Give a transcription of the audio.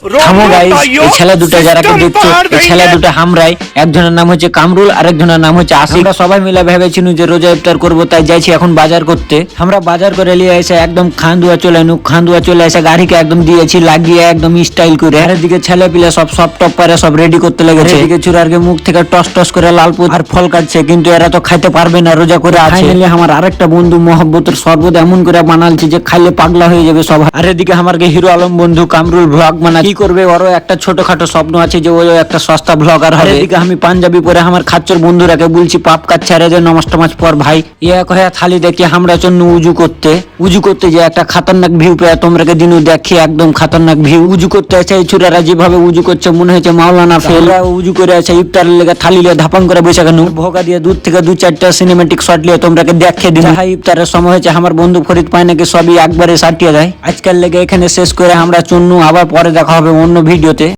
থামো গাইস, এই ছেলে দুটো যারাকে দেখছো, এই ছেলে দুটো হামরাই। একজনের নাম হচ্ছে কামরুল আর একজনের নাম হচ্ছে আশিক। আমরা সবাই মিলে ভেবেছিনু যে রোজা ইফতার করবো, তাই যাইছি এখন বাজার করতে। আমরা বাজার করে নিয়ে এসে একদম খান্দুয়া চলে এসে গাড়িকে একদম দিয়েছি লাগিয়ে একদম স্টাইল করে। আর এদিকে ছেলে পিলে সব টপ পারে সব রেডি করতে লেগেছে। এদিকে চুরারকে মুখ থেকে টস করে লালপুর আর ফল কাটছে, কিন্তু এরা তো খাইতে পারবে না, রোজা করে আছে। আমার আরেকটা বন্ধু মহব্বতের শরবত এমন করে বানালছে যে খাইলে পাগলা হয়ে যাবে সব। আর এদিকে আমার হিরো আলম বন্ধু কামরুল ভ্লগ বানা কি করবে, ওরও একটা ছোটখাটো স্বপ্ন আছে যে ও একটা সস্তা ভ্লগার হবে। এদিকে আমি পাঞ্জাবি পরে আমার খাচ্চর বন্ধুরাকে বলছি পাপ কাচ্ছে আরে যে নমাজ টমাজ পর ভাই। ইয়া কহে থালি দেখি আমরা জন্য উজু করতে যে একটা খাতারনাক ভিউ পেয়ে তোমরাকে দিনু দেখি, একদম খাতারনাক ভিউ। উজু করতে আছে এই চুরারা যেভাবে উজু করছে মনে হচ্ছে মাওলানা ফেল। উজু করে আছে ইফতারের লেগে থালি লিয়ে ধাপাং করে বসে কেন ভোগা দিয়ে দূর থেকে দু চারটা সিনেমেটিক শট লিয়ে তোমরাকে দেখে দিন। ইফতারের সময় হয়েছে আমার বন্ধু ফরিদ পায় নাকি সবই একবারে সাটিয়ে দেয়। আজকাল লেগে এখানে শেষ করে আমরা চুন্নু, আবার পরে দেখা হবে অন্য ভিডিওতে।